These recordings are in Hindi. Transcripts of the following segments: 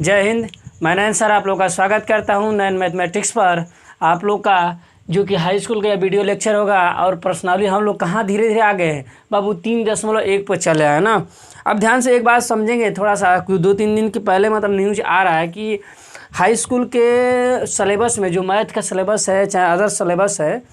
जय हिंद। मैं नयन सर आप लोग का स्वागत करता हूं नयन मैथमेटिक्स पर। आप लोग का जो कि हाई स्कूल का वीडियो लेक्चर होगा और पर्सनली हम लोग कहाँ धीरे धीरे आ गए हैं बाबू 3.1 पर चले है ना। अब ध्यान से एक बात समझेंगे, थोड़ा सा 2-3 दिन के पहले मतलब न्यूज आ रहा है कि हाई स्कूल के सिलेबस में जो मैथ का सिलेबस है चाहे अदर सिलेबस है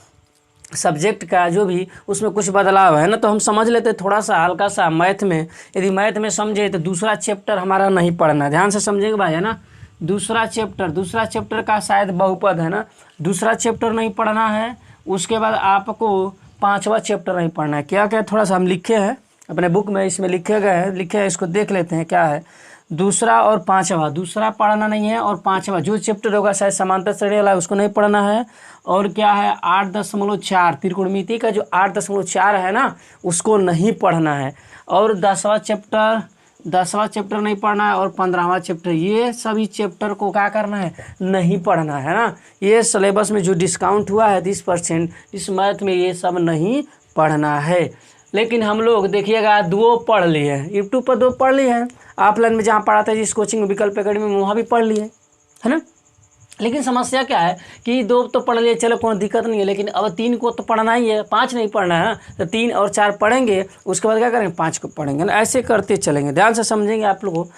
सब्जेक्ट का जो भी उसमें कुछ बदलाव है ना। तो हम समझ लेते थोड़ा सा हल्का सा मैथ में, यदि मैथ में समझे तो दूसरा चैप्टर हमारा नहीं पढ़ना। ध्यान से समझेंगे भाई है ना। दूसरा चैप्टर का शायद बहुपद है ना, दूसरा चैप्टर नहीं पढ़ना है। उसके बाद आपको 5वां चैप्टर नहीं पढ़ना है। क्या क्या थोड़ा सा हम लिखे हैं अपने बुक में, इसमें लिखे गए हैं, लिखे हैं, इसको देख लेते हैं क्या है। दूसरा और 5वां, दूसरा पढ़ना नहीं है और 5वां जो चैप्टर होगा शायद समांतर श्रेणी वाला उसको नहीं पढ़ना है। और क्या है 8.4 त्रिकोणमिति का जो 8.4 है ना उसको नहीं पढ़ना है। और 10वां चैप्टर नहीं पढ़ना है और 15वां चैप्टर, ये सभी चैप्टर को क्या करना है, नहीं पढ़ना है ना। ये सिलेबस में जो डिस्काउंट हुआ है 30% इस मैथ में ये सब नहीं पढ़ना है। लेकिन हम लोग देखिएगा 2 पढ़ लिए हैं, यूट्यूब पर 2 पढ़ लिए हैं, ऑफलाइन में जहाँ पढ़ा था जिस कोचिंग विकल्प एकेडमी में वहाँ भी पढ़ लिए है ना। लेकिन समस्या क्या है कि 2 तो पढ़ लिए, चलो कोई दिक्कत नहीं है, लेकिन अब 3 को तो पढ़ना ही है, 5 नहीं पढ़ना है। तो 3 और 4 पढ़ेंगे, उसके बाद क्या करेंगे 5 को पढ़ेंगे ना, ऐसे करते चलेंगे। ध्यान से समझेंगे आप लोगों को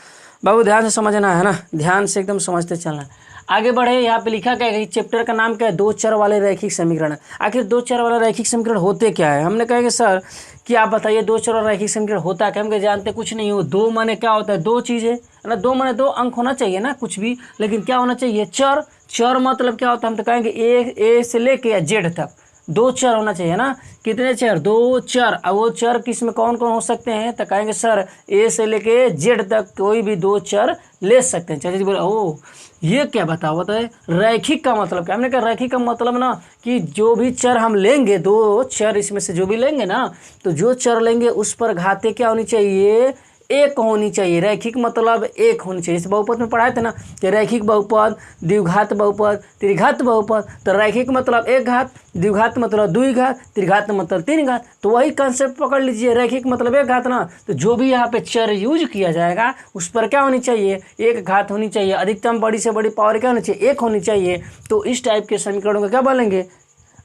बाबू, ध्यान से समझना है ना, ध्यान से एकदम समझते चलना है। आगे बढ़े, यहाँ पे लिखा क्या है, चैप्टर का नाम क्या है, 2 चर वाले रैखिक समीकरण। आखिर 2 चर वाला रैखिक समीकरण होते क्या है। हमने कहा कि सर कि आप बताइए 2 चर वाला रैखिक समीकरण होता है क्या। हम क्या जानते कुछ नहीं हो। 2 माने क्या होता है, 2 चीज़ें है ना। 2 माने 2 अंक होना चाहिए ना कुछ भी, लेकिन क्या होना चाहिए चर। चर मतलब क्या होता है, हम तो कहेंगे ए से लेके जेड तक 2 चर होना चाहिए ना। कितने चर, 2 चर। अब वो चर किस में कौन कौन हो सकते हैं, तो कहेंगे सर ए से लेके जेड तक कोई भी 2 चर ले सकते हैं। चाचा जी बोले ओ ये क्या बताओ बताए, रैखिक का मतलब क्या। हमने कहा रैखिक का मतलब ना कि जो भी चर हम लेंगे, 2 चर इसमें से जो भी लेंगे ना, तो जो चर लेंगे उस पर घाते क्या होनी चाहिए, 1 होनी चाहिए। रैखिक मतलब 1 होनी चाहिए। इस बहुपद में पढ़ाए थे ना कि रैखिक बहुपद, द्विघात बहुपद, त्रिघात बहुपद। तो रैखिक मतलब 1 घात, द्विघात मतलब 2 घात, त्रिघात मतलब 3 घात। तो वही कंसेप्ट पकड़ लीजिए, रैखिक मतलब 1 घात ना। तो जो भी यहाँ पे चर यूज किया जाएगा उस पर क्या होनी चाहिए, 1 घात होनी चाहिए। अधिकतम बड़ी से बड़ी पावर क्या होनी चाहिए, 1 होनी चाहिए। तो इस टाइप के समीकरणों को क्या बोलेंगे,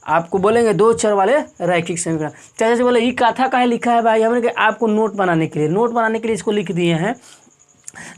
आपको बोलेंगे 2 चर वाले रैखिक समीकरण। चाचा जी बोले ये कथा काहे लिखा है भाई। हमने कहा आपको नोट बनाने के लिए इसको लिख दिए हैं,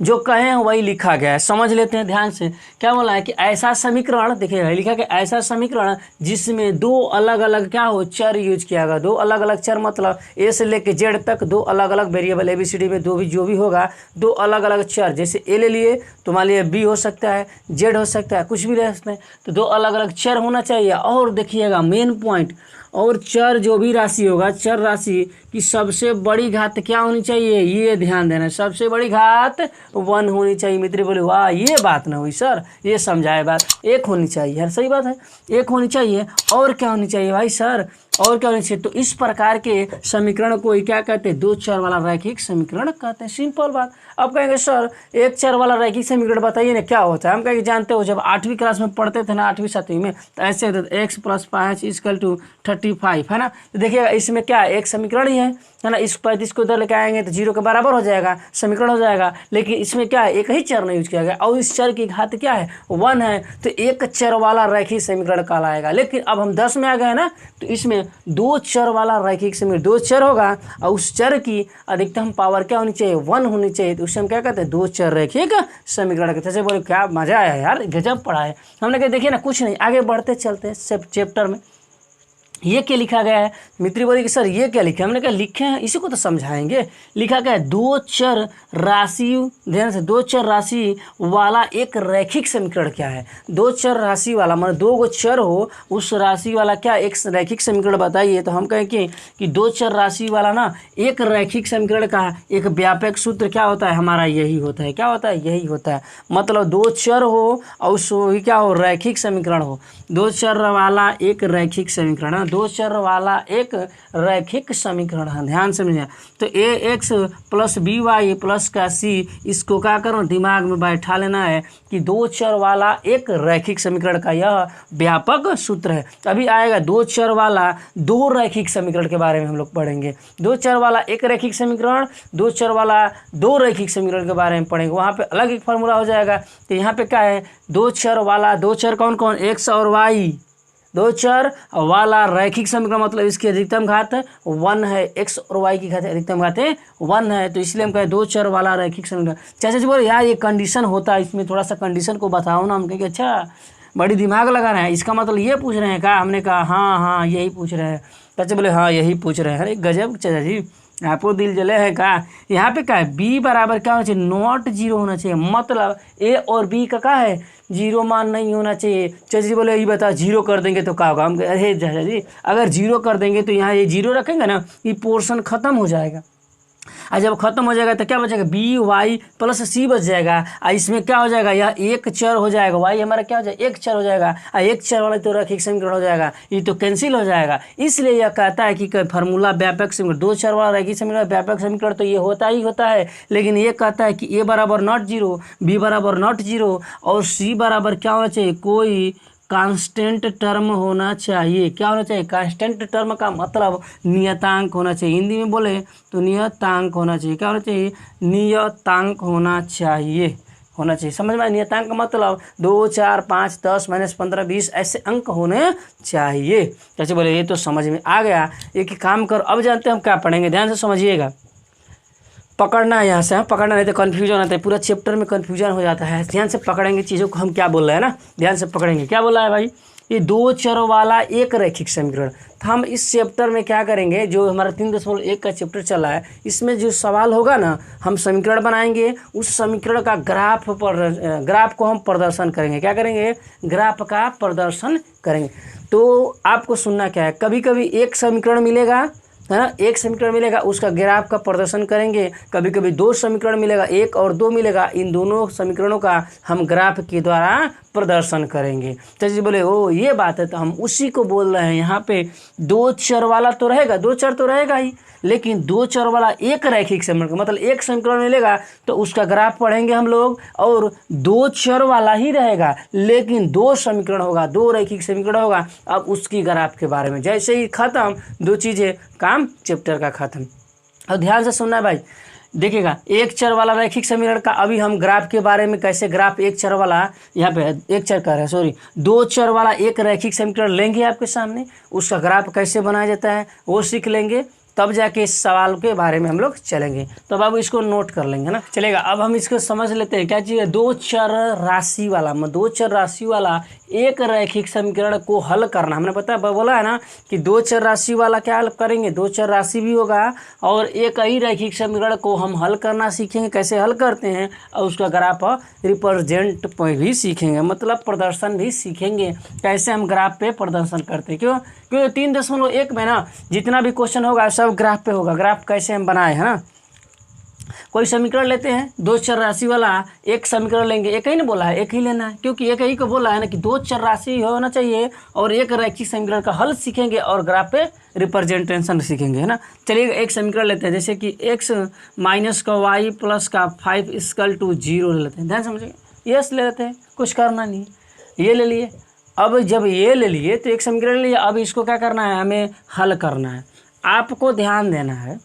जो कहे हैं वही लिखा गया है। समझ लेते हैं ध्यान से। क्या बोला है कि ऐसा समीकरण, देखिए लिखा कि ऐसा समीकरण जिसमें 2 अलग अलग क्या हो चर यूज किया गया। 2 अलग अलग चर मतलब ए से लेके जेड तक 2 अलग अलग वेरिएबल, ABCD में 2 भी जो भी होगा 2 अलग अलग चर। जैसे ए ले लिए तो मान लिए बी हो सकता है, जेड हो सकता है, कुछ भी रह सकते हैं। तो 2 अलग अलग चर होना चाहिए। और देखिएगा मेन पॉइंट, और चर जो भी राशि होगा, चर राशि की सबसे बड़ी घात क्या होनी चाहिए, ये ध्यान देना। सबसे बड़ी घात 1 होनी चाहिए। मित्र बोले वाह ये बात ना हुई सर, ये समझाए बात, 1 होनी चाहिए यार, सही बात है 1 होनी चाहिए। और क्या होनी चाहिए भाई सर, और क्या होनी चाहिए। तो इस प्रकार के समीकरण को क्या कहते हैं, 2 चर वाला रैखिक समीकरण कहते हैं। सिंपल बात। अब कहेंगे सर 1 चर वाला रैखिक समीकरण बताइए ना क्या होता है। हम कहेंगे जानते हो जब 8वीं क्लास में पढ़ते थे ना, 8वीं 7वीं में, तो ऐसे होता था x + 5 = 35 है ना। तो देखिएगा इसमें क्या है, एक समीकरण ही है ना। इस 35 को उधर लेके आएंगे तो 0 के बराबर हो जाएगा, समीकरण हो जाएगा। लेकिन इसमें क्या है, एक ही चर नहीं यूज किया गया और इस चर की घात क्या है 1 है। तो 1 चर वाला रैखिक समीकरण कहलाएगा। लेकिन अब हम 10 में आ गए ना, तो इसमें 2 चर वाला रैखिक समीकरण, 2 चर होगा और उस चर की अधिकतम पावर क्या होनी चाहिए, 1 होनी चाहिए। तो उससे हम क्या कहते हैं, 2 चर रैखिक समीकरण कहते हैं। जैसे बोले क्या मजा आया यार, गजब पढ़ा है। हमने कहा देखिए ना कुछ नहीं, आगे बढ़ते चलते हैं सब चैप्टर में। ये क्या लिखा गया है, मित्री बोली कि सर ये क्या लिखा है। हमने कहा लिखे हैं, इसी को तो समझाएंगे। लिखा गया है 2 चर राशि, ध्यान से 2 चर राशि वाला एक रैखिक समीकरण क्या है। 2 चर राशि वाला मतलब 2 गो चर हो, उस राशि वाला क्या एक रैखिक समीकरण बताइए। तो हम कहें कि 2 चर राशि वाला ना एक रैखिक समीकरण का एक व्यापक सूत्र क्या होता है, हमारा यही होता है। क्या होता है, यही होता है। मतलब 2 चर हो और उस क्या हो, रैखिक समीकरण हो। 2 चर वाला एक रैखिक समीकरण, दो चर वाला एक रैखिक समीकरण है। ध्यान समझिए, तो ax प्लस by प्लस का c, इसको क्या करना, दिमाग में बैठा लेना है कि दो चर वाला एक रैखिक समीकरण का यह व्यापक सूत्र है। अभी आएगा दो चर वाला दो रैखिक समीकरण के बारे में हम लोग पढ़ेंगे। दो चर वाला एक रैखिक समीकरण, दो चर वाला दो रैखिक समीकरण के बारे में पढ़ेंगे, वहाँ पे अलग एक फार्मूला हो जाएगा। तो यहाँ पे क्या है, दो चर वाला, दो चर कौन कौन, x और y, दो चर वाला रैखिक समीकरण मतलब इसकी अधिकतम घात 1 है, x और y की घात अधिकतम घात 1 है, तो इसलिए हम कहें दो चर वाला रैखिक समीकरण। चाचा जी बोले यार ये कंडीशन होता है, इसमें थोड़ा सा कंडीशन को बताओ ना। हम कहेंगे अच्छा बड़ी दिमाग लगा रहे हैं, इसका मतलब ये पूछ रहे हैं क्या? हमने कहा हाँ यही पूछ रहे हैं। चाचा बोले हाँ यही पूछ रहे हैं। अरे गजब चाचा जी, आपको दिल जले है का। यहाँ पे क्या है, b बराबर क्या होना चाहिए, नॉट जीरो होना चाहिए, मतलब a और b का क्या है, जीरो मान नहीं होना चाहिए। चाचा जी बोले ये बता जीरो कर देंगे तो क्या होगा? हम अरे चाचा जी अगर जीरो कर देंगे तो यहाँ ये जीरो रखेंगे ना, ये पोर्शन खत्म हो जाएगा, और जब खत्म हो जाएगा तो क्या बचेगा, बी वाई प्लस सी बच जाएगा। और इसमें क्या हो जाएगा, यह एक चर हो जाएगा, वाई हमारा क्या हो जाएगा, एक चर हो जाएगा, और एक चर वाला तो रैखिक समीकरण हो जाएगा, ये तो कैंसिल हो जाएगा। इसलिए यह कहता है कि फार्मूला व्यापक समीकरण, दो चर वाला रैखिक समीकरण व्यापक समीकरण तो ये होता ही होता है, लेकिन ये कहता है कि ए बराबर नॉट जीरो, बी बराबर नॉट जीरो, और सी बराबर क्या होना चाहिए, कोई कांस्टेंट टर्म होना चाहिए। क्या होना चाहिए, कांस्टेंट टर्म का मतलब नियतांक होना चाहिए। हिंदी में बोले तो नियतांक होना चाहिए। क्या होना चाहिए, नियतांक होना चाहिए, समझ में। नियतांक का मतलब 2, 4, 5, 10, -15, 20 ऐसे अंक होने चाहिए। कैसे बोले, ये तो समझ में आ गया। एक काम करो, अब जानते हैं हम क्या पढ़ेंगे, ध्यान से समझिएगा, पकड़ना है यहाँ से, हम पकड़ना नहीं तो कन्फ्यूजन आता है, पूरा चैप्टर में कन्फ्यूजन हो जाता है। ध्यान से पकड़ेंगे चीज़ों को, हम क्या बोल रहे हैं ना, ध्यान से पकड़ेंगे। क्या बोला है भाई, ये दो चरों वाला एक रैखिक समीकरण। तो हम इस चैप्टर में क्या करेंगे, जो हमारा 3.1 का चैप्टर चला है, इसमें जो सवाल होगा ना, हम समीकरण बनाएंगे, उस समीकरण का ग्राफ को हम प्रदर्शन करेंगे। क्या करेंगे, ग्राफ का प्रदर्शन करेंगे। तो आपको सुनना क्या है, कभी कभी एक समीकरण मिलेगा, है ना, एक समीकरण मिलेगा, उसका ग्राफ का प्रदर्शन करेंगे। कभी कभी दो समीकरण मिलेगा, 1 और 2 मिलेगा, इन दोनों समीकरणों का हम ग्राफ के द्वारा प्रदर्शन करेंगे। तो बोले ओ ये बात है, तो हम उसी को बोल रहे हैं। यहाँ पे दो चर वाला तो रहेगा, दो चर तो रहेगा ही, लेकिन दो चर वाला एक रैखिक समीकरण, मतलब एक समीकरण मिलेगा तो उसका ग्राफ पढ़ेंगे हम लोग, और दो चर वाला ही रहेगा लेकिन दो समीकरण होगा, दो रैखिक समीकरण होगा। अब उसकी ग्राफ के बारे में जैसे ही खत्म, दो चीज़ें, काम चैप्टर का खत्म। और ध्यान से सुनना भाई, देखिएगा, एक चर वाला रैखिक समीकरण का अभी हम ग्राफ के बारे में, कैसे ग्राफ एक चर वाला, यहाँ पे एक चर का है, सॉरी, दो चर वाला एक रैखिक समीकरण लेंगे आपके सामने, उसका ग्राफ कैसे बनाया जाता है वो सीख लेंगे, तब जाके इस सवाल के बारे में हम लोग चलेंगे। तो अब इसको नोट कर लेंगे ना, चलेगा। अब हम इसको समझ लेते हैं क्या चीज़ है, दो चर राशि वाला, दो चर राशि वाला एक रैखिक समीकरण को हल करना। हमने पता बोला है ना कि दो चर राशि वाला क्या हल करेंगे, दो चर राशि भी होगा और एक ही रैखिक समीकरण को हम हल करना सीखेंगे, कैसे हल करते हैं, और उसका ग्राफ रिप्रेजेंट भी सीखेंगे, मतलब प्रदर्शन भी सीखेंगे, कैसे हम ग्राफ पे प्रदर्शन करते हैं। क्योंकि 3.1 में ना जितना भी क्वेश्चन होगा सब ग्राफ पे होगा। ग्राफ कैसे हम बनाए हैं ना, कोई समीकरण लेते हैं, दो चर राशि वाला एक समीकरण लेंगे, एक ही ना बोला है, एक ही लेना है, क्योंकि एक ही को बोला है ना कि दो चर राशि होना चाहिए, और एक रैखिक समीकरण का हल सीखेंगे और ग्राफ पे रिप्रेजेंटेशन सीखेंगे, है ना। चलिए एक समीकरण लेते हैं, जैसे कि x माइनस का y प्लस का 5 इक्वल टू 0 ले लेते हैं। ध्यान समझिए, यस ले लेते हैं, कुछ करना नहीं, ये ले लिए। अब जब ये ले लिए तो एक समीकरण ले लिए, अब इसको क्या करना है, हमें हल करना है। आपको ध्यान देना है,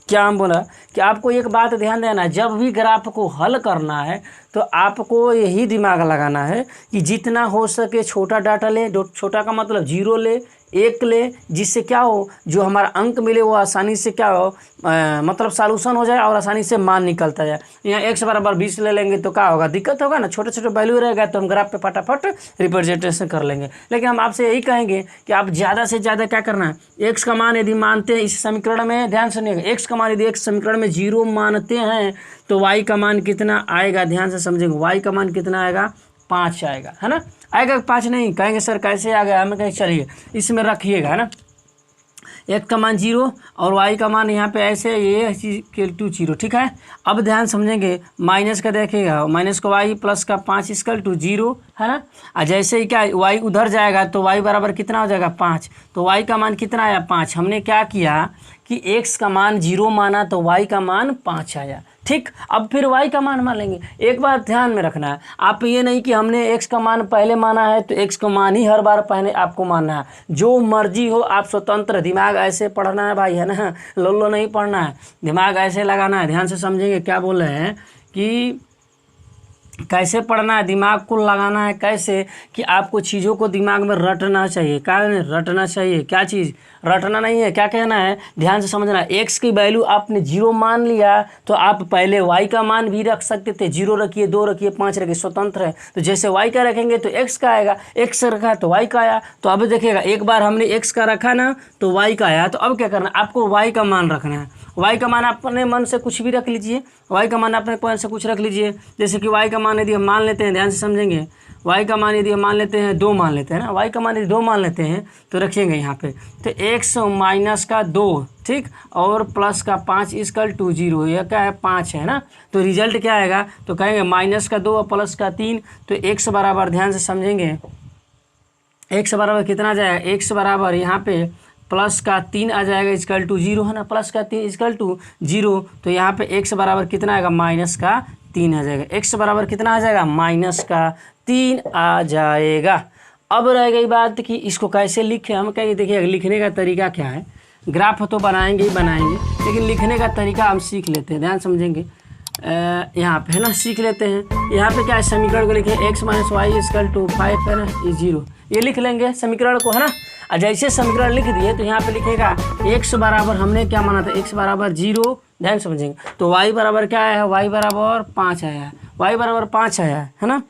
क्या हम बोला कि आपको एक बात ध्यान देना है, जब भी ग्राफ को हल करना है तो आपको यही दिमाग लगाना है कि जितना हो सके छोटा डाटा ले, छोटा का मतलब 0 ले, 1 ले, जिससे क्या हो, जो हमारा अंक मिले वो आसानी से क्या हो, मतलब सॉल्यूशन हो जाए और आसानी से मान निकलता जाए। यहाँ x बराबर 20 ले लेंगे तो क्या होगा, दिक्कत होगा ना, छोटे छोटे वैल्यू रहेगा तो हम ग्राफ पे फटाफट रिप्रेजेंटेशन कर लेंगे। लेकिन हम आपसे यही कहेंगे कि आप ज़्यादा से ज़्यादा क्या करना है, x का मान यदि मानते हैं इस समीकरण में, ध्यान सुनिएगा, x का मान यदि एक समीकरण में 0 मानते हैं तो y का मान कितना आएगा, ध्यान से समझेंगे, y का मान कितना आएगा, 5 आएगा, है ना। आएगा 5 नहीं, कहेंगे सर कैसे आ गया, हमें कहें चलिए इसमें रखिएगा, है ना। x का मान 0 और y का मान यहाँ पे ऐसे ये इक्वल टू 0, ठीक है। अब ध्यान समझेंगे, माइनस का देखिएगा, माइनस का y प्लस का 5 इक्वल टू 0 है ना। और जैसे ही क्या y उधर जाएगा तो y बराबर कितना हो जाएगा 5, तो y का मान कितना आया 5। हमने क्या किया कि x का मान 0 माना तो y का मान 5 आया, ठीक। अब फिर y का मान मान लेंगे। एक बात ध्यान में रखना है, आप ये नहीं कि हमने x का मान पहले माना है तो x का मान ही हर बार पहले आपको मानना है, जो मर्जी हो आप स्वतंत्र। दिमाग ऐसे पढ़ना है भाई, है ना, लोलो नहीं पढ़ना है, दिमाग ऐसे लगाना है। ध्यान से समझेंगे क्या बोल रहे हैं कि कैसे पढ़ना है, दिमाग को लगाना है कैसे कि आपको चीज़ों को दिमाग में रटना चाहिए। क्या रटना चाहिए, क्या चीज़ रटना नहीं है, क्या कहना है, ध्यान से समझना। x की वैल्यू आपने 0 मान लिया तो आप पहले y का मान भी रख सकते थे, 0 रखिए, 2 रखिए, 5 रखिए, स्वतंत्र है। तो जैसे y का रखेंगे तो x का आएगा, x रखा तो y का आया। तो अब देखिएगा, एक बार हमने x का रखा ना तो y का आया, तो अब क्या करना, आपको y का मान रखना है। y का मान अपने मन से कुछ भी रख लीजिए, y का मान अपने मन से कुछ रख लीजिए। जैसे कि y का मान यदि हम मान लेते हैं, ध्यान से समझेंगे, y का मान यदि हम मान लेते हैं 2 मान लेते हैं ना, y का मान यदि 2 मान लेते हैं तो रखेंगे यहाँ पे तो x माइनस का 2, ठीक, और प्लस का 5 इक्वल टू 0, यह क्या है 5 है ना। तो रिजल्ट क्या आएगा, तो कहेंगे माइनस का 2 और प्लस का 3, तो x बराबर, ध्यान से समझेंगे, x बराबर कितना आ जाएगा, x बराबर यहाँ पे प्लस का 3 आ जाएगा इक्वल टू 0, है ना, प्लस का 3 इक्वल टू 0। तो यहाँ पे x बराबर कितना आएगा, माइनस का 3 आ जाएगा। x बराबर कितना आ जाएगा, माइनस का 3 आ जाएगा। अब रह गई बात कि इसको कैसे लिखें। हम कहेंगे देखिए लिखने का तरीका क्या है, ग्राफ तो बनाएंगे ही बनाएंगे, लेकिन लिखने का तरीका हम सीख लेते हैं। ध्यान समझेंगे, यहाँ पे है ना, सीख लेते हैं। यहाँ पे क्या है, समीकरण को लिखें x minus Y equal to 5 है ना, ये 0, ये लिख लेंगे समीकरण को, है ना। और जैसे समीकरण लिख दिए तो यहाँ पे लिखेगा x बराबर, हमने क्या माना था, x बराबर 0। ध्यान समझेंगे, तो y बराबर क्या आया है, y बराबर 5 आया है, y बराबर 5 आया है ना।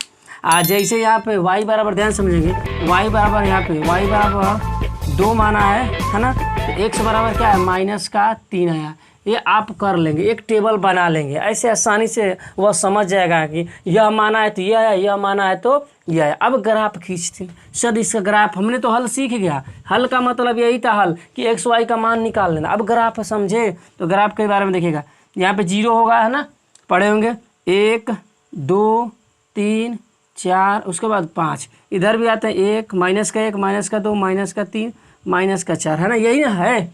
आज जैसे यहाँ पे y बराबर, ध्यान समझेंगे, y बराबर यहाँ पे y बराबर 2 माना है ना। तो x बराबर क्या है, माइनस का 3 आया। ये आप कर लेंगे, एक टेबल बना लेंगे, ऐसे आसानी से वह समझ जाएगा कि यह माना है तो यह आया, यह माना है तो यह आया। अब ग्राफ खींचते सर, इसका ग्राफ हमने तो हल सीख गया, हल का मतलब यही था हल कि एक्स वाई का मान निकाल लेना। अब ग्राफ समझे तो ग्राफ के बारे में देखिएगा, यहाँ पे 0 होगा, है ना, पढ़े होंगे, 1 2 3 4, उसके बाद 5, इधर भी आता है 1 माइनस का 1 माइनस का 2 माइनस का 3 माइनस का 4, है ना, यही ना है,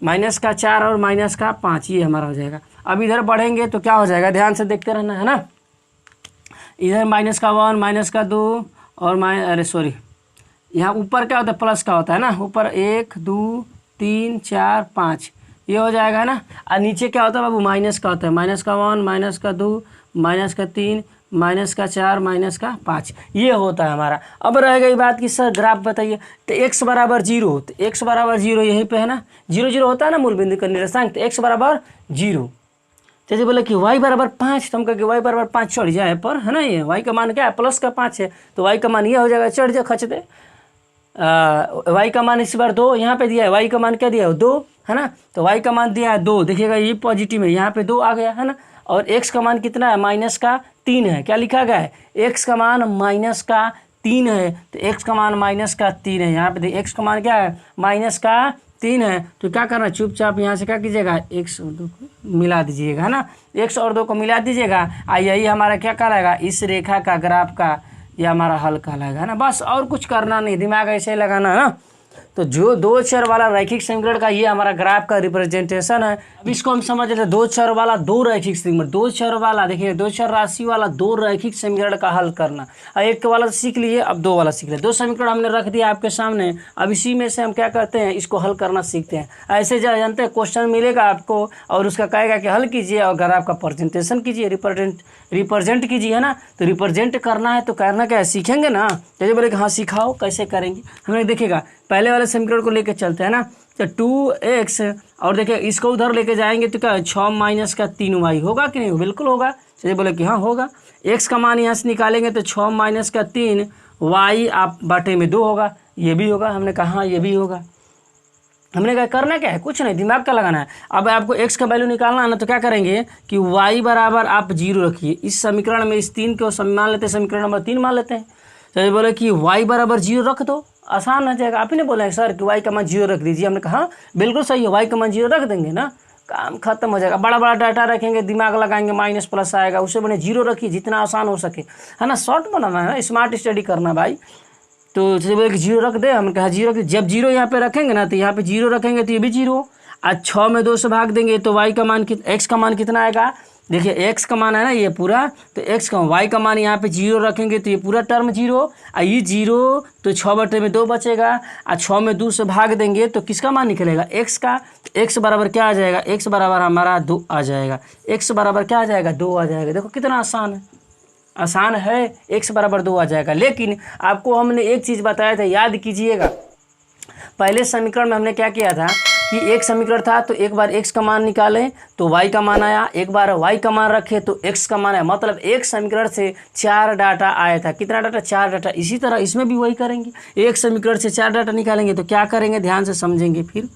माइनस का 4 और माइनस का 5, ये हमारा हो जाएगा। अब इधर बढ़ेंगे तो क्या हो जाएगा, ध्यान से देखते रहना, है ना। इधर माइनस का 1 माइनस का 2 और यहाँ ऊपर क्या होता है, प्लस का होता है ना, ऊपर 1 2 3 4 5, ये हो जाएगा, है ना। और नीचे क्या होता है बाबू, माइनस का होता है, माइनस का 1 माइनस का 2 माइनस का 3 माइनस का 4 माइनस का 5, ये होता है हमारा। अब रह गई बात कि सर ग्राफ बताइए, तो x बराबर 0, तो x बराबर 0 यहीं पे है ना, 0 0 होता है ना मूल बिंदु का निर्देशांक, तो x बराबर 0। जैसे बोले कि y बराबर 5, तो हम कहेंगे y बराबर 5 चढ़ जाए पर, है ना, ये y का मान क्या है, प्लस का 5 है, तो y का मान ये हो जाएगा, चढ़ जाए खच दे। y का मान इस बार 2 यहाँ पे दिया है, y का मान क्या दिया है 2, है ना, तो y का मान दिया है 2, देखिएगा ये पॉजिटिव है, यहाँ पे 2 आ गया, है ना। और x का मान कितना है, माइनस का 3 है, क्या लिखा गया है, x का मान माइनस का 3 है, तो x का मान माइनस का 3 है। यहाँ पे देखिए x का मान क्या है, माइनस का 3 है, तो क्या करना, चुपचाप यहाँ से क्या कीजिएगा, x और 2 को मिला दीजिएगा, है ना, x और 2 को मिला दीजिएगा। यही हमारा क्या कहलाएगा, इस रेखा का ग्राफ का ये हमारा हल कहलाएगा, है ना। बस और कुछ करना नहीं, दिमाग ऐसे ही लगाना, है ना। तो जो 2 चर वाला रैखिक समीकरण का ये हमारा ग्राफ का रिप्रेजेंटेशन है। अब इसको हम समझ लेते हैं, 2 चर वाला 2 रैखिक समीकरण, 2 चर वाला, देखिए 2 चर राशि वाला 2 रैखिक समीकरण का हल करना। एक वाला सीख लिए, अब 2 वाला सीख लिए, 2 समीकरण हमने रख दिया आपके सामने। अब इसी में से हम क्या करते हैं, इसको हल करना सीखते हैं। ऐसे जानते हैं क्वेश्चन मिलेगा आपको और उसका कहेगा कि हल कीजिए और ग्राफ का प्रेजेंटेशन कीजिए, रिप्रेजेंट कीजिए, है ना। तो रिप्रेजेंट करना है तो करना क्या है, सीखेंगे ना। जैसे बोले कि हाँ सिखाओ कैसे करेंगे, हमें देखिएगा पहले वाले समीकरण को लेके चलते हैं ना, तो 2x और देखिए इसको उधर लेके जाएंगे तो क्या 6 माइनस का 3y होगा कि नहीं, बिल्कुल होगा। चलिए बोले कि हाँ होगा। x का मान यहाँ से निकालेंगे तो 6 माइनस का 3 y आप बाटे में 2 होगा, ये भी होगा। हमने कहा हाँ ये भी होगा। हमने कहा करना क्या है, कुछ नहीं, दिमाग का लगाना है। अब आपको x का वैल्यू निकालना है ना, तो क्या करेंगे कि y बराबर आप 0 रखिए। इस समीकरण में इस 3 को मान लेते हैं, समीकरण नंबर 3 मान लेते हैं। चलिए बोले कि y बराबर 0 रख दो, आसान हो जाएगा। आप ही ने बोला है सर कि वाई का मान 0 रख दीजिए, हमने कहा हाँ बिल्कुल सही है, वाई का मान 0 रख देंगे ना, काम खत्म हो जाएगा। बड़ा बड़ा डाटा रखेंगे, दिमाग लगाएंगे, माइनस प्लस आएगा, उससे बने 0 रखिए जितना आसान हो सके, है ना, शॉर्ट बनाना है, स्मार्ट स्टडी करना भाई। तो जैसे बोले कि 0 रख दे, हमने कहा 0 रख दे। जब 0 यहाँ पे रखेंगे ना तो यहाँ पे 0 रखेंगे तो ये भी 0। आज 6 में 2 से भाग देंगे तो वाई का मान एक्स का मान कितना आएगा, देखिए एक्स का मान है ना ये पूरा, तो एक्स का वाई का मान यहाँ पे 0 रखेंगे तो ये पूरा टर्म 0, और ये 0 तो 6/2 बचेगा, और 6 में 2 से भाग देंगे तो किसका मान निकलेगा, एक्स का। तो एक्स बराबर क्या आ जाएगा, एक्स बराबर हमारा 2 आ जाएगा, एक्स बराबर क्या आ जाएगा, 2 आ जाएगा। देखो कितना आसान है, आसान है, एक्स बराबर 2 आ जाएगा। लेकिन आपको हमने एक चीज़ बताया था, याद कीजिएगा, पहले समीकरण में हमने क्या किया था कि एक समीकरण था तो एक बार x का मान निकालें तो y का मान आया, एक बार y का मान रखे तो x का मान आया, मतलब एक समीकरण से 4 डाटा आया था। कितना डाटा, 4 डाटा। इसी तरह इसमें भी वही करेंगे, एक समीकरण से 4 डाटा निकालेंगे तो क्या करेंगे, ध्यान से समझेंगे फिर।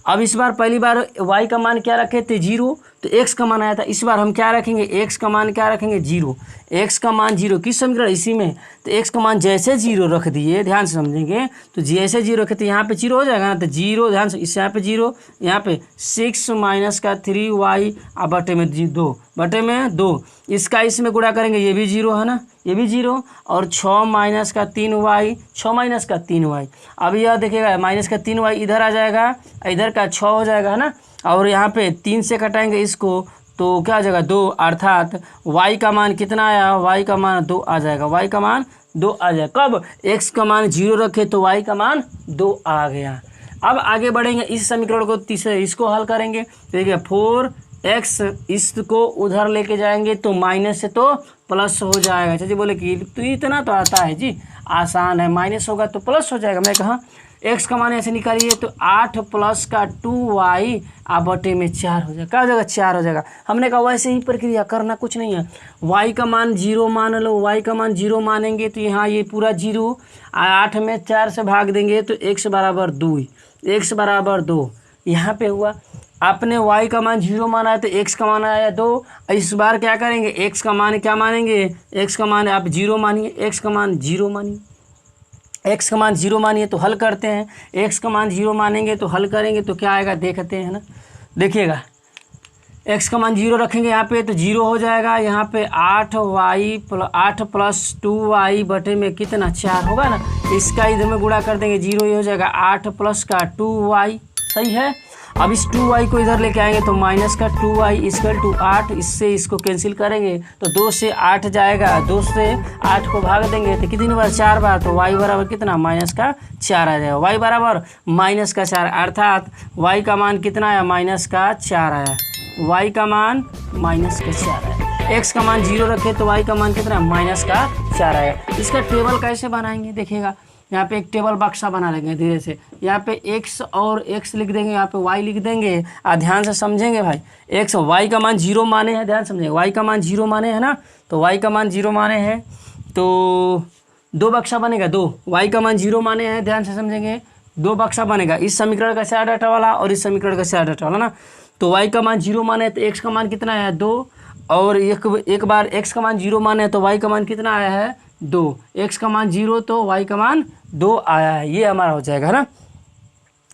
अब इस बार पहली बार y का मान क्या रखे थे, 0, तो x का मान आया था। इस बार हम क्या रखेंगे, x का मान क्या रखेंगे, 0, x का मान 0, किस समीकरण, इसी में। तो x का मान जैसे 0 रख दिए, ध्यान से समझेंगे, तो जैसे 0 रखे तो यहाँ पे 0 हो जाएगा ना, तो 0, ध्यान से, इस यहाँ पे 0, यहाँ पे 6 माइनस का 3y और बटे में 2, बटे में 2, इसका इसमें गुणा करेंगे, ये भी 0 है ना, ये भी 0, और 6 माइनस का 3y, 6 माइनस का 3y। अब यह देखिएगा माइनस का 3y इधर आ जाएगा, इधर का 6 हो जाएगा, है ना, और यहाँ पे 3 से कटाएंगे इसको तो क्या हो जाएगा, 2, अर्थात y का मान कितना आया, y का मान 2 आ जाएगा, y का मान 2 आ जाएगा। कब, x का मान 0 रखे तो y का मान 2 आ गया। अब आगे बढ़ेंगे, इस समीकरण को तीसरे इसको हल करेंगे, देखिए 4x, इसको उधर लेके जाएंगे तो माइनस से तो प्लस हो जाएगा। चाची बोले कि तो इतना तो आता है जी, आसान है, माइनस होगा तो प्लस हो जाएगा। मैं कहा x का मान ऐसे निकालिए तो 8 प्लस का 2y आ बटे में 4 हो जाएगा, क्या हो जाएगा, 4 हो जाएगा। हमने कहा वैसे ही प्रक्रिया करना, कुछ नहीं है। y का मान 0 मान लो, y का मान 0 मानेंगे तो यहाँ ये पूरा 0, 8 में 4 से भाग देंगे तो x बराबर 2, x बराबर 2 यहाँ पे हुआ। आपने y का मान 0 माना है तो x का मान आया 2। इस बार क्या करेंगे, x का मान क्या मानेंगे, x का मान आप 0 मानिए, x का मान 0 मानिए, x का मान 0 मानिए तो हल करते हैं। x का मान 0 मानेंगे तो हल करेंगे तो क्या आएगा, देखते हैं ना। देखिएगा x का मान 0 रखेंगे यहाँ पे तो 0 हो जाएगा, यहाँ पे 8 प्लस 2y बटे में कितना, 4 होगा ना, इसका इधर में गुणा कर देंगे, 0 ही हो जाएगा, 8 प्लस का 2y, सही है। अब इस 2y को इधर लेके आएंगे तो माइनस का 2y इक्वल टू 8, इससे इसको कैंसिल करेंगे तो 2 से 8 जाएगा, 2 से 8 को भाग देंगे तो कितनी बार, 4 बार, तो y बराबर कितना, माइनस का 4 आ जाएगा, y बराबर माइनस का 4, अर्थात y का मान कितना आया, माइनस का 4 आया, y का मान माइनस का 4 आया। x का मान 0 रखे तो y का मान कितना, माइनस का 4 आया। इसका टेबल कैसे बनाएंगे, देखिएगा यहाँ पे एक टेबल बक्सा बना लेंगे धीरे से, यहाँ पे x और x लिख देंगे, यहाँ पे y लिख देंगे, और ध्यान से समझेंगे भाई, x y का मान 0 माने हैं, ध्यान समझेंगे, y का मान 0 माने है ना, तो y का मान 0 माने हैं तो 2 बक्सा बनेगा, 2, y का मान 0 माने हैं, ध्यान से समझेंगे, 2 बक्सा बनेगा, इस समीकरण का 4 डाटा वाला और इस समीकरण का 4 डाटा वाला ना। तो y का मान 0 माने तो x का मान कितना है, 2, और एक बार x का मान 0 माने तो y का मान कितना आया है, 2, x का मान 0 तो y का मान 2 आया है, ये हमारा हो जाएगा ना,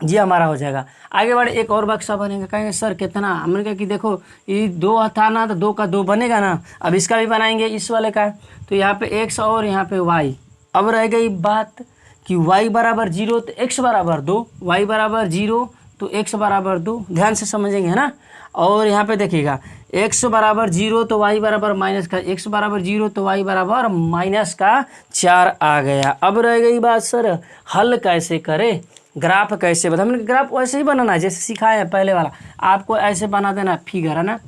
ये हमारा हो जाएगा। आगे बढ़े, एक और बक्सा बनेगा, कहेंगे सर कितना, हमने कहा कि देखो ये 2 था ना तो 2 का 2 बनेगा ना, अब इसका भी बनाएंगे इस वाले का, तो यहाँ पे x और यहाँ पे y। अब रह गई बात कि y बराबर 0 तो x बराबर 2, y बराबर 0 तो x बराबर 2, ध्यान से समझेंगे, है ना। और यहाँ पे देखिएगा x बराबर 0 तो y बराबर माइनस का, x बराबर 0 तो y बराबर माइनस का 4 आ गया। अब रह गई बात सर हल कैसे करें, ग्राफ कैसे बता, हमने ग्राफ वैसे ही बनाना है जैसे सिखाया है पहले वाला, आपको ऐसे बना देना फिगर, है ना,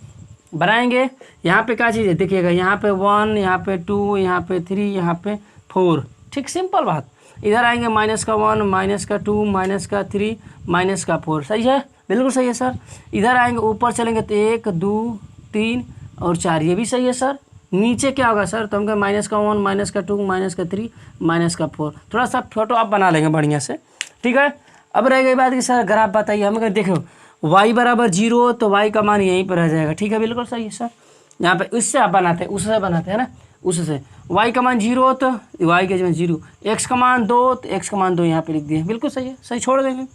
बनाएंगे। यहाँ पे क्या चीज़ है, देखिएगा यहाँ पे 1, यहाँ पे 2, यहाँ पे 3, यहाँ पे 4, ठीक, सिंपल बात। इधर आएंगे माइनस का 1, माइनस का 2, माइनस का 3, माइनस का 4, सही है, बिल्कुल सही है सर। इधर आएंगे ऊपर चलेंगे तो 1, 2, 3 और 4, ये भी सही है सर। नीचे क्या होगा सर, तो हम कहें माइनस का 1, माइनस का 2, माइनस का 3, माइनस का 4, थोड़ा सा फोटो आप बना लेंगे बढ़िया से, ठीक है। अब रह गई बात कि सर ग्राफ बताइए, हम कहें देखो y बराबर 0 तो y का मान यहीं पर रह जाएगा, ठीक है, बिल्कुल सही है सर। यहाँ पे उससे आप बनाते हैं, उससे बनाते हैं ना, उससे y का मान 0 तो y का मान 0, x का मान 2 तो x का मान 2 यहाँ पे लिख दिए, बिल्कुल सही है, सही छोड़ देंगे।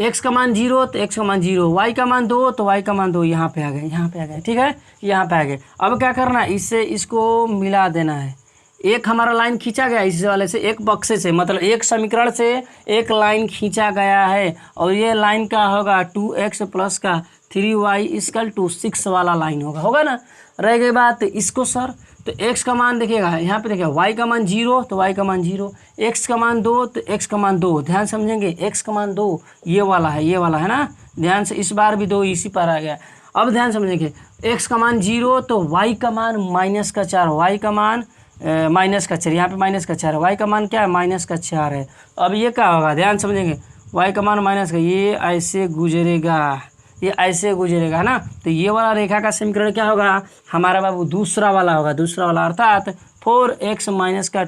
x का मान 0 तो x का मान 0, y का मान 2 तो y का मान 2, यहाँ पे आ गए, यहाँ पे आ गए, ठीक है, यहाँ पे आ गए। अब क्या करना है, इससे इसको मिला देना है। एक हमारा लाइन खींचा गया इस वाले से, एक बक्से से, मतलब एक समीकरण से एक लाइन खींचा गया है, और ये लाइन का होगा 2x प्लस का 3y इक्वल टू 6 वाला लाइन होगा ना। रह गई बात इसको सर, तो x का मान देखिएगा, यहाँ पे देखिएगा y का मान 0 तो y का मान 0, x का मान 2 तो x का मान 2, ध्यान समझेंगे, x का मान 2 ये वाला है ना, ध्यान से, इस बार भी 2 इसी पर आ गया। अब ध्यान समझेंगे, x का मान 0 तो y का मान -4, y का मान -4, यहाँ पे -4 है, y का मान क्या है, -4 है। अब ये क्या होगा, ध्यान समझेंगे, y का मान -, ये ऐसे गुजरेगा, ये ऐसे गुजरेगा है ना, तो ये वाला रेखा का समीकरण क्या होगा हमारा बाबू, दूसरा वाला होगा, दूसरा वाला, अर्थात 4x -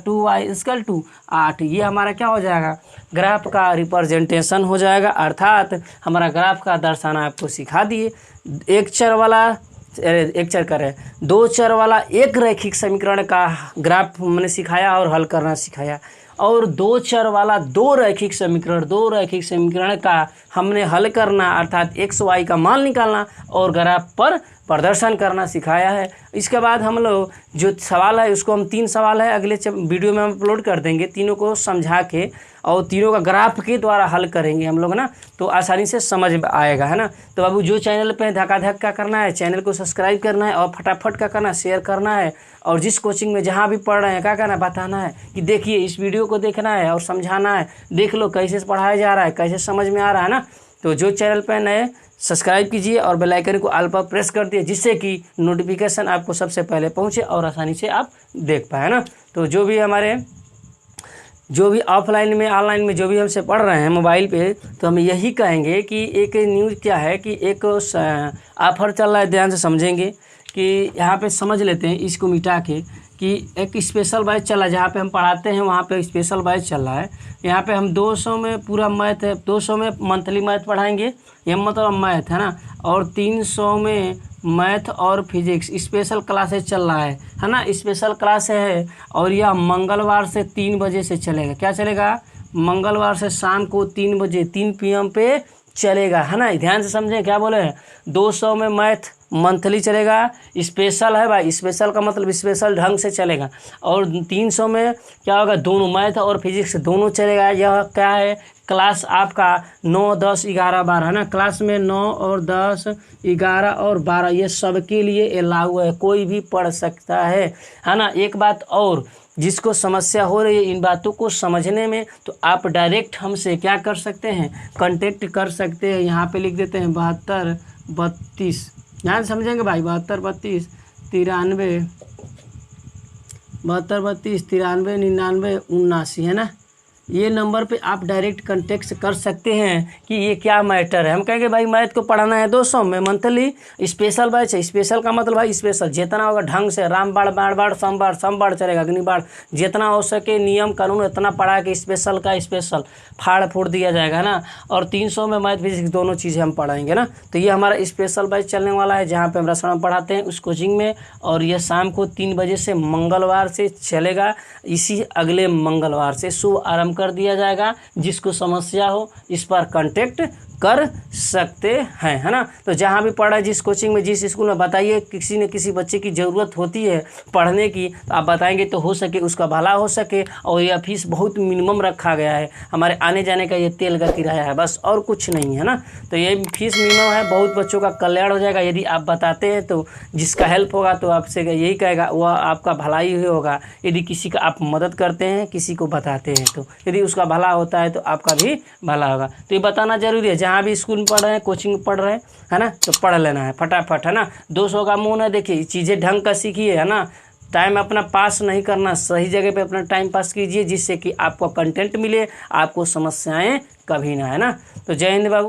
2y इक्वल टू 8। ये हमारा क्या हो जाएगा, ग्राफ का रिप्रेजेंटेशन हो जाएगा, अर्थात हमारा ग्राफ का दर्शाना आपको सिखा दिए। एक चर करें, 2 चर वाला एक रैखिक समीकरण का ग्राफ मैंने सिखाया और हल करना सिखाया, और 2 चर वाला 2 रैखिक समीकरण का हमने हल करना, अर्थात x y का मान निकालना और ग्राफ पर प्रदर्शन करना सिखाया है। इसके बाद हम लोग जो सवाल है उसको हम 3 सवाल है अगले वीडियो में हम अपलोड कर देंगे, तीनों को समझा के और तीनों का ग्राफ के द्वारा हल करेंगे हम लोग ना, तो आसानी से समझ आएगा है ना। तो बाबू जो चैनल पे धक्का करना है, चैनल को सब्सक्राइब करना है और फटाफट क्या करना है, शेयर करना है, और जिस कोचिंग में जहाँ भी पढ़ रहे हैं क्या करना है, बताना है कि देखिए इस वीडियो को देखना है और समझाना है, देख लो कैसे पढ़ाया जा रहा है, कैसे समझ में आ रहा है ना। तो जो चैनल पर नए सब्सक्राइब कीजिए और बेल आइकन को ऑल पर प्रेस कर दिए, जिससे कि नोटिफिकेशन आपको सबसे पहले पहुंचे और आसानी से आप देख पाए ना। तो जो भी ऑफलाइन में ऑनलाइन में जो भी हमसे पढ़ रहे हैं मोबाइल पे, तो हम यही कहेंगे कि एक न्यूज़ क्या है कि एक ऑफर चल रहा है, ध्यान से समझेंगे कि यहाँ पे समझ लेते हैं इसको मिटा के, कि एक स्पेशल बैच चला है जहाँ पे हम पढ़ाते हैं, वहाँ पे स्पेशल बैच चल रहा है। यहाँ पे हम 200 में पूरा मैथ है, 200 में मंथली मैथ पढ़ाएंगे, ये मतलब मैथ है ना, और 300 में मैथ और फिजिक्स स्पेशल क्लासेस चल रहा है ना, स्पेशल क्लास है। और यह मंगलवार से 3 बजे से चलेगा, क्या चलेगा, मंगलवार से शाम को 3 बजे 3 PM पे चलेगा है ना। ध्यान से समझें क्या बोले हैं, 200 में मैथ मंथली चलेगा, स्पेशल है भाई, स्पेशल का मतलब स्पेशल ढंग से चलेगा, और 300 में क्या होगा, दोनों मैथ और फिजिक्स दोनों चलेगा। यह क्या है, क्लास आपका 9, 10, 11, 12 है ना, क्लास में 9 और 10, 11 और 12 ये सबके लिए अलाउ है, कोई भी पढ़ सकता है ना। एक बात और, जिसको समस्या हो रही है इन बातों को समझने में, तो आप डायरेक्ट हमसे क्या कर सकते हैं, कांटेक्ट कर सकते हैं। यहाँ पे लिख देते हैं 72 32, ध्यान समझेंगे भाई, 72 32 93 99 79 है ना, ये नंबर पे आप डायरेक्ट कांटेक्ट कर सकते हैं कि ये क्या मैटर है। हम कहेंगे भाई मैथ को पढ़ाना है 200 में मंथली, स्पेशल बैच है, स्पेशल का मतलब भाई स्पेशल जितना होगा ढंग से, रामबाड़ बाण समबाड़ चलेगा, अग्निबाड़, जितना हो सके नियम कानून इतना पढ़ा के स्पेशल का स्पेशल फाड़ फोड़ दिया जाएगा ना। और 300 में मैथ फिजिक्स दोनों चीज़ें हम पढ़ाएंगे ना। तो ये हमारा स्पेशल बैच चलने वाला है जहाँ पे हम रसायन पढ़ाते हैं उस कोचिंग में, और यह शाम को 3 बजे से मंगलवार से चलेगा। इसी अगले मंगलवार से शुभ आरंभ कर दिया जाएगा। जिसको समस्या हो इस पर कांटेक्ट कर सकते हैं है ना। तो जहाँ भी पढ़ा, जिस कोचिंग में, जिस स्कूल में, बताइए किसी न किसी बच्चे की ज़रूरत होती है पढ़ने की, तो आप बताएंगे तो हो सके उसका भला हो सके। और यह फीस बहुत मिनिमम रखा गया है, हमारे आने जाने का ये तेल का किराया है, बस और कुछ नहीं है ना। तो ये फीस मिनिमम है, बहुत बच्चों का कल्याण हो जाएगा यदि आप बताते हैं। तो जिसका हेल्प होगा तो आपसे यही कहेगा वह आपका भलाई ही होगा। यदि किसी का आप मदद करते हैं, किसी को बताते हैं, तो यदि उसका भला होता है तो आपका भी भला होगा। तो ये बताना जरूरी है, जहाँ भी स्कूल में पढ़ रहे हैं, कोचिंग में पढ़ रहे हैं है ना, तो पढ़ लेना है फटाफट है ना। 200 का मुँह ना देखिए, चीज़ें ढंग का सीखिए है ना। टाइम अपना पास नहीं करना, सही जगह पे अपना टाइम पास कीजिए, जिससे कि आपको कंटेंट मिले, आपको समस्याएं कभी ना, है ना। तो जय हिंद बाबू।